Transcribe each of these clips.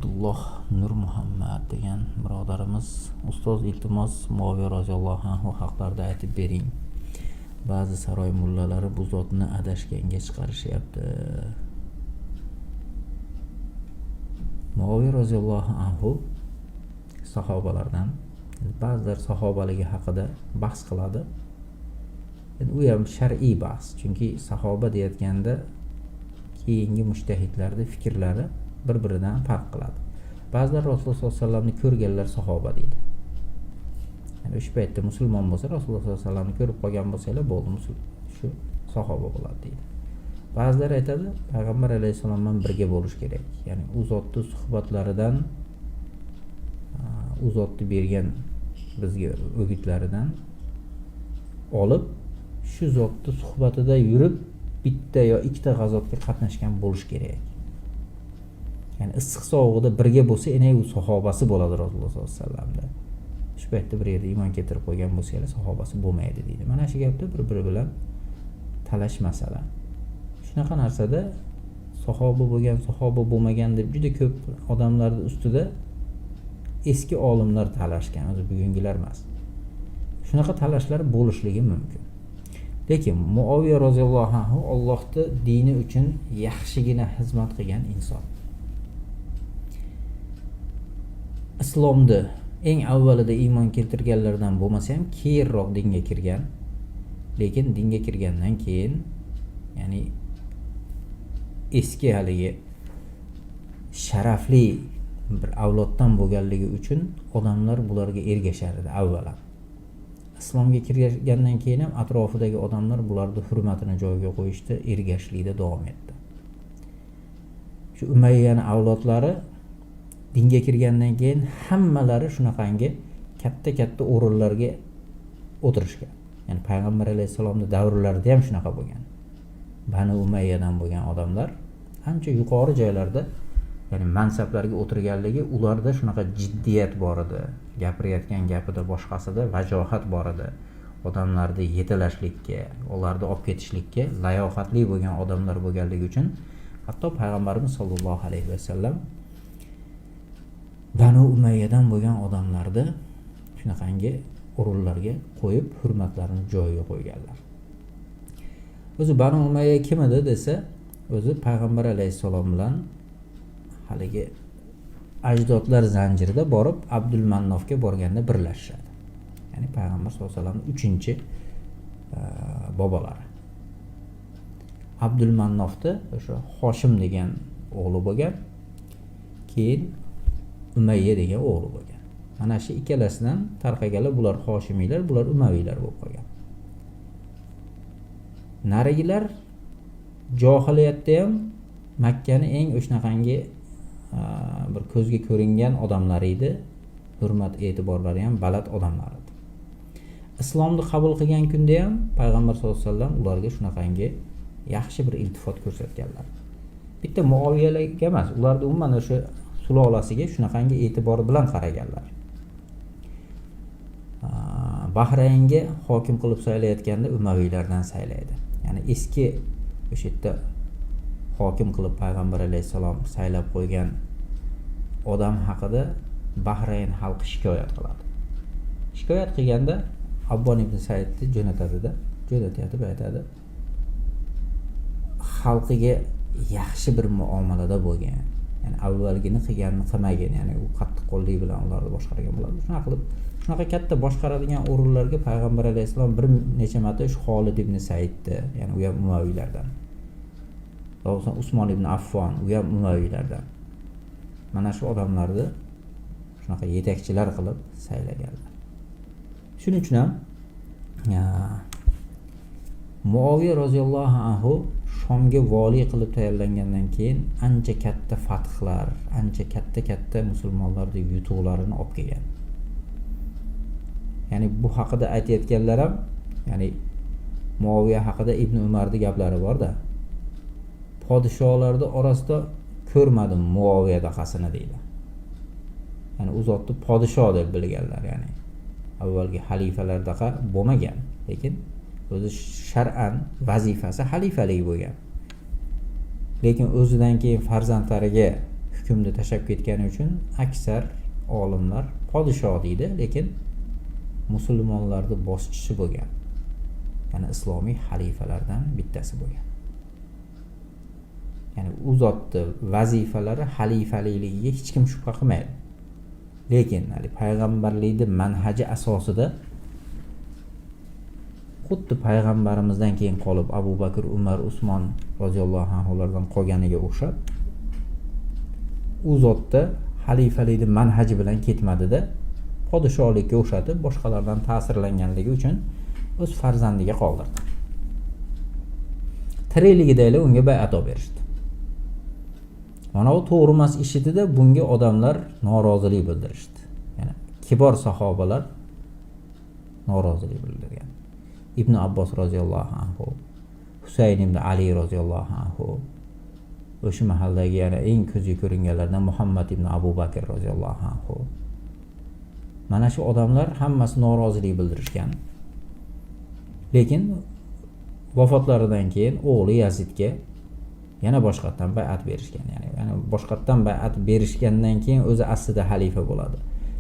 Abdulloh Nur Muhammad degan birodarimiz ustoz iltimos Muaviya roziyallohu anhu haqlarida aytib bering. Ba'zi saroy mullalari bu zotni adashganga chiqarishyapti. Muaviya roziyallohu anhu sahobalardan, ba'zilar sahobaligi haqida bahs qiladi. U ham shar'iy bahs, chunki sahoba deyotganda keyingi mujtahidlarning fikrlari bir-biridan farq qiladi. Ba'zilar Rasululloh sollallohu alayhi vasallamni ko'rganlar sahoba deydi. Yani o'sha paytda musulmon bo'lsa, Rasululloh sollallohu alayhi vasallamni ko'rib qolgan bo'lsalar, bo'ldi, shu sahoba bo'ladi deydi. Ba'zilar aytadi, payg'ambar alayhissalom bilan birga bo'lish kerak. Ya'ni u zotning suhbatlaridan, u zotning bergan bizga o'gitlaridan olib, shu zotning suhbatida yurib, bitta yo ikkita g'azotga qatnashgan bo'lish kerak. Yani issiq sovug'ida birga bo'lsa, u sahobasi bo'ladi Rasululloh sollallohu alayhi vasallamda. Shu paytda bir yerda iymon keltirib qo'ygan bo'lsa, sahobasi bo'lmaydi deydi. Mana shu gapda bir-biri bilan talash masala. Shunaqa narsada sahoba bo'lgan, sahoba bo'lmagan deb juda ko'p odamlarning ustida eski olimlar talashgan, o'zi bugungilar emas. Shunaqa talashlar bo'lishligi mumkin. Lekin Muaviya roziyallohu anhu Allohning dini uchun yaxshigina xizmat qilgan inson. Islomda eng avvalida iymon keltirganlardan bo'lmasa ham keyinroq dinga kirgan. Lekin dinga kirgandan keyin, ya'ni eski haligi sharafli bir avloddan bo'lganligi uchun odamlar bularga ergashar edi avvalo. Islomga kirgandan keyin ham atrofidagi odamlar bularning hurmatini joyiga qo'yishda, ergashlikda davom etdi. Shu Umayyani avlodlari dinga kirgandan keyin hammalari shunaqangi katta-katta o'rinlarga o'tirishgan. Ya'ni payg'ambar alayhisolamning davrlarida ham shunaqa bo'lgan. Bani Umayyadan bo'lgan odamlar ancha yuqori joylarda, ya'ni mansablarga o'tirganligi, ularda shunaqa jiddiyat bor edi. Gapirayotgan gapida boshqasida vajohat bor edi. Odamlarni yetalashlikka, ularni olib ketishlikka layoqatli bo'lgan odamlar bo'lganligi uchun hatto payg'ambarimiz sollallohu alayhi vasallam Banu Umayyadan bo'lgan odamlarni shunaqangi o'rinlarga qo'yib, hurmatlarini joyiga qo'yganlar. O'zi Banu Umayya kim edi desa, o'zi payg'ambar alayhissalom bilan haligi ajdodlar zanjirida borib Abdul Mannofga borganda birlashishadi. Ya'ni payg'ambar sollallohu alayhi vasallamning 3-chi bobolari. Abdul Mannofda o'sha Hoshim degan o'g'li bo'lgan, keyin Umayya degan o'g'li bo'lgan. Mana shu ikkalasidan tarqaganlar, bular Hoshimiylar, bular Umaviylar bo'lib qolgan. Narigilar johiliyatda ham Makkani eng o'shnaqangi bir ko'zga ko'ringan odamlar edi. Hurmat e'tiborlari ham baland odamlar edi. Islomni qabul qilgan kunda ham payg'ambar sollallohu alayhi vasallam ularga shunaqangi yaxshi bir iltifot ko'rsatganlar. Bitta Muaviyalarga emas, ularni umuman o'sha sulolasiga shunaqangi e'tibor bilan qaraganlar. Bahraynga hokim qilib saylayotganda Umaviylardan saylaydi. Ya'ni eski o'sha yerda hokim qilib payg'ambar alayhisalom saylab qo'ygan odam haqida Bahrayn xalqi shikoyat qiladi. Shikoyat qilganda Abbon ibn Saidni jo'natib aytadi, xalqiga yaxshi bir muomalada bo'lgan. Ya'ni avvalgini qilganini qilmagan, ya'ni u qattiq qo'llik bilan ularni boshqargan bo'ladi. Shunaqa qilib, shunaqa katta boshqaradigan o'rinlarga payg'ambar alayhisalom bir necha marta shu Xolid ibn Saidni, ya'ni u ham Umaviylardan. Davson Usmon ibn Affon, u ham Umaviylardan. Mana shu odamlarni shunaqa yetakchilar qilib saylaganlar. Shuning uchun ham Muaviya roziyallohu anhu Shomga vali qilib tayyorlangandan keyin ancha katta fathlar, ancha katta musulmonlarning yutuqlarini olib kelgan. Ya'ni bu haqida aytayotganlar ham, ya'ni Muaviya haqida Ibn Umarning gaplari bor-da. Podshohlarning orasida ko'rmadim Muaviya daqasini deydi. Ya'ni u zotni podshoh deb bilganlar, ya'ni avvalgi xalifalar daqa bo'lmagan, lekin o'zi shar'an vazifasi xalifalik bo'lgan. Lekin o'zidan keyin farzandlariga hukmni tashlab ketgani uchun aksar olimlar podshoh deydi, lekin musulmonlarning boshchisi bo'lgan. Ya'ni islomiy xalifalardan bittasi bo'lgan. Ya'ni u zotning vazifalari xalifalikligiga hech kim shubha qilmaydi. Lekin payg'ambarlikning manhaji asosida xuddi payg'ambarimizdan keyin qolib Abu Bakr, Umar, Usmon roziyallohu anhulardan qolganiga o'xshab u zotda xalifalikning manhaji bilan ketmadida podshohlikka o'xshatib boshqalardan ta'sirlanganligi uchun o'z farzandiga qoldirdi. Tirikligida unga bay'at berishdi. Mana bu to'g'ri emas ish edida bunga odamlar norozilik bildirishdi. Ya'ni kibor sahobalar norozilik bildirgan. Ibn Abbos roziyallohu anhu, Husayn ibn Ali roziyallohu anhu, o'sha mahaldagi yana eng ko'zga ko'ringanlardan Muhammad ibn Abu Bakr roziyallohu anhu. Mana shu odamlar hammasi norozilik bildirishgan. Lekin vafotlaridan keyin o'g'li Yazidga yana boshqatdan bay'at berishgan. Ya'ni boshqatdan bay'at berishgandan keyin o'zi aslida xalifa bo'ladi.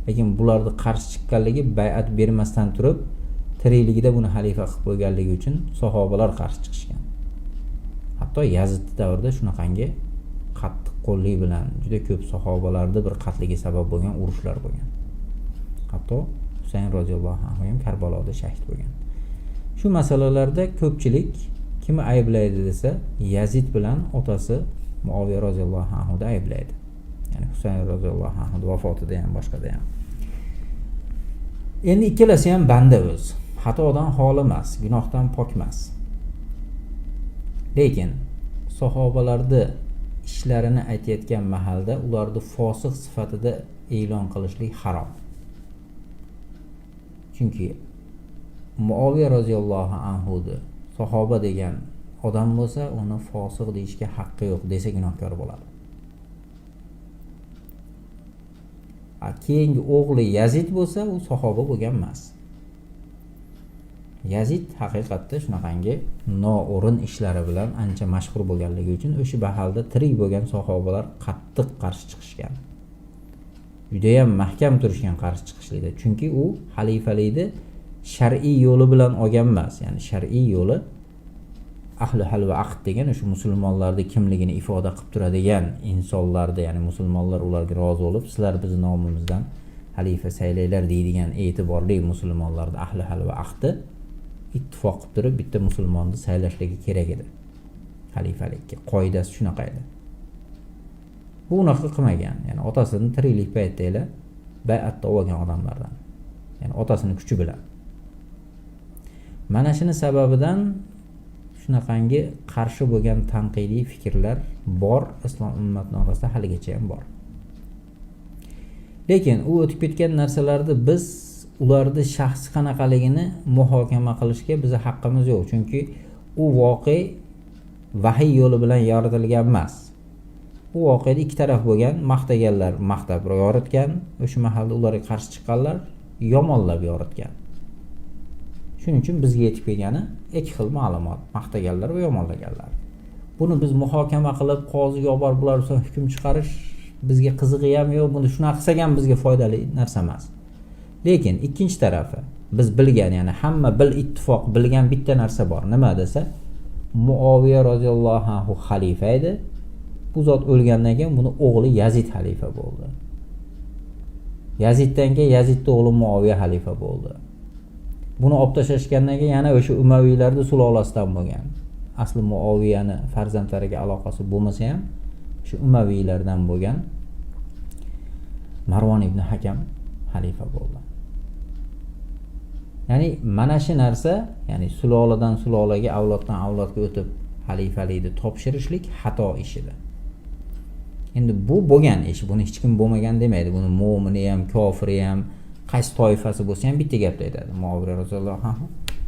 Lekin bularning qarshi chiqqanligi bay'at bermasdan turib tirikligida buni xalifa qilib qo'yganligi uchun sahobalar qarshi chiqishgan. Hatto Yazid davrida shunaqangi qattiq qo'llik bilan juda ko'p sahobalarning bir qatligi sabab bo'lgan urushlar bo'lgan. Hatto Husayn roziyallohu anhu ham Karbaloda shahid bo'lgan. Shu masalalarda ko'pchilik kimi ayblaydi desa, Yazid bilan otasi Muaviya roziyallohu anhu da ayblaydi. Ya'ni Husayn roziyallohu anhu vafotida ham boshqada ham. Endi ikkalasi ham banda o'z. Xatodan xoli emas, gunohdan pok emas. Lekin sahobalarning ishlarini aytayotgan mahalda ularni fosiq sifatida e'lon qilishlik harom. Chunki Muaviya roziyallohu anhu sahoba degan odam bo'lsa, uni fosiq deyishga haqqi yo'q, desa gunohkor bo'ladi. Keyingi o'g'li Yazid bo'lsa, u sahoba bo'lgan emas. Yazid haqiqatda shunaqangi noo'rin ishlari bilan ancha mashhur bo'lganligi uchun o'sha bahalda tirik bo'lgan sahobalar qattiq qarshi chiqishgan. Juda ham mahkam turishgan qarshi chiqishlikda. Chunki u xalifalikni shar'iy yo'li bilan olgan emas. Ya'ni shar'iy yo'li ahli hal va aqd degan o'sha musulmonlarning kimligini ifoda qilib turadigan insonlarda, ya'ni musulmonlar ularga rozi bo'lib, sizlar bizni nomimizdan xalifa saylaylar deydigan e'tiborli musulmonlarning ahli hal va aqdi ittifoq qilib turib bitta musulmonni saylashligi kerak edi. Xalifalikka qoidasi shunaqa edi. Bu unaqa qilmagan. Ya'ni otasini tiriklik paytida bay'atda olgan odamlardan. Ya'ni otasini kuchi bilan. Mana shuni sababidan shunaqangi qarshi bo'lgan tanqidiy fikrlar bor, islom ummati orasida haligacha ham bor. Lekin u o'tib ketgan narsalarni biz ularning shaxsi qanaqaligini muhokama qilishga biza haqqimiz yo'q. Chunki u voqea vahiy yo'li bilan yoritilgan emas. Bu voqeada ikki taraf bo'lgan, maqtaganlar maqtab yoritgan, o'sha mahalda ularga qarshi chiqqanlar yomonlab yoritgan. Shuning uchun bizga yetib kelgani ikki xil ma'lumot, maqtaganlar va yomonlaganlar. Buni biz muhokama qilib qoziga olib borib bular uchun hukm chiqarish bizga qizig'i ham yo'q. Buni shunaqa qilsak ham bizga foydali narsa emas. Lekin ikkinchi tarafi biz bilgan, ya'ni hamma bil ittifoq bilgan bitta narsa bor. Nima desa, Muaviya roziyallohu anhu xalifa edi. Bu zot o'lgandan keyin buni o'g'li Yazid xalifa bo'ldi. Yaziddan keyin Yazidning o'g'li Muaviya xalifa bo'ldi. Buni olib tashlashgandan keyin yana o'sha Umaviylarning sulolasidan bo'lgan. Asli Muaviyani farzandlariga aloqasi bo'lmasa ham shu Umaviylardan bo'lgan Marvon ibn Hakam xalifa bo'ldi. Ya'ni mana shu narsa, ya'ni suloladan sulolaga, avloddan avlodga o'tib xalifalikni topshirishlik xato ish edi. Endi bu bo'lgan ish, buni hech kim bo'lmagan demaydi. Buni mo'mini ham, kofiri ham, qaysi toifasi bo'lsa ham bitta gapda aytadi. Muaviya roziyallohu anhu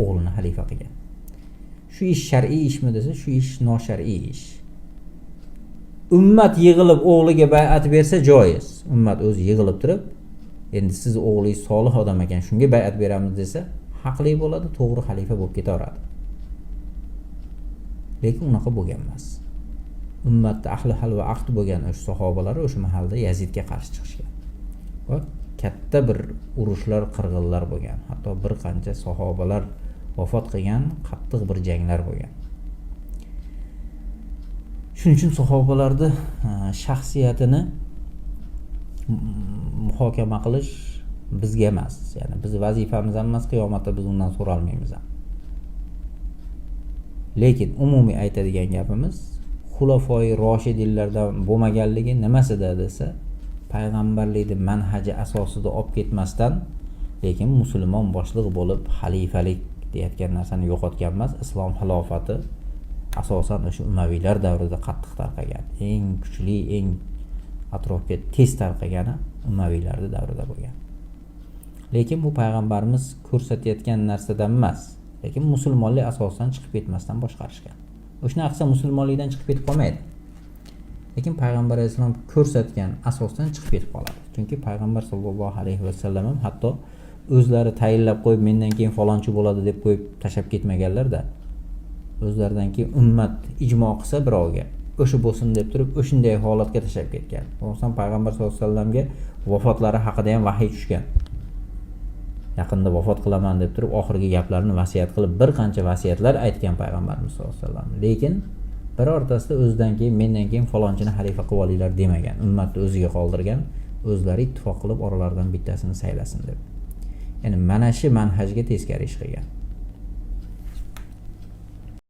o'g'lini xalifa qilgan. Shu ish shar'iy ishmi desa, shu ish noshar'iy ish. Ummat yig'ilib o'g'liga bay'at bersa joiz. Ummat o'zi yig'ilib turib, endi siz o'g'lingiz solih odam ekan, shunga bay'at beramiz desa, haqli bo'ladi, to'g'ri xalifa bo'lib ketaveradi. Lekin unaqa bo'lgan emas. ummatda ahli hal va aqd bo'lgan o'sha sahobalar o'sha mahalda Yazidga qarshi chiqishgan. Va katta bir urushlar, qirg'inlar bo'lgan. Hatto bir qancha sahobalar vafot qilgan qattiq bir janglar bo'lgan. Shuning uchun sahobalarning shaxsiyatini muhokama qilish bizga emas. Ya'ni biz vazifamiz emas, qiyomatda biz undan so'ralmaymiz ham. Lekin umumiy aytadigan gapimiz xulafoi roshidinlardan bo'lmaganligi nimasida desa, payg'ambarlikni manhaji asosida olib ketmasdan, lekin musulmon boshliq bo'lib xalifalik deyotgan narsani yo'qotgan emas. Islom xilofati asosan o'sha Umaviylar davrida qattiq tarqagan. Eng kuchli, eng atrofga tez tarqagani Umaviylarning davrida bo'lgan. Lekin bu payg'ambarimiz ko'rsatayotgan narsadan emas, lekin musulmonlik asosan chiqib ketmasdan boshqarishgan. O'shani qilsa musulmonlikdan chiqib ketib qolmaydi. Lekin payg'ambar alayhisalom ko'rsatgan asosdan chiqib ketib qoladi. Chunki payg'ambar sollallohu alayhi vasallam ham hatto o'zlari tayinlab qo'yib, mendan keyin falonchi bo'ladi deb qo'yib tashab ketmaganlar-da. O'zlaridan keyin ummat ijmo qilsa birovga, o'sha bo'lsin deb turib, o'shanday holatga tashab ketgan. O'zdan payg'ambar sollallohu alayhi vasallamga vafotlari haqida ham vahiy tushgan. Yaqinda vafot qilaman deb turib, oxirgi gaplarni vasiyat qilib, bir qancha vasiyatlar aytgan payg'ambarimiz sollallohu alayhi vasallam. Lekin birortasida o'zidan keyin, mendan keyin falonchini xalifa qilib olinglar demagan. Ummatni o'ziga qoldirgan, o'zlari ittifoq qilib oralaridan bittasini saylasin deb. Ya'ni mana shu manhajga teskari ish qilgan.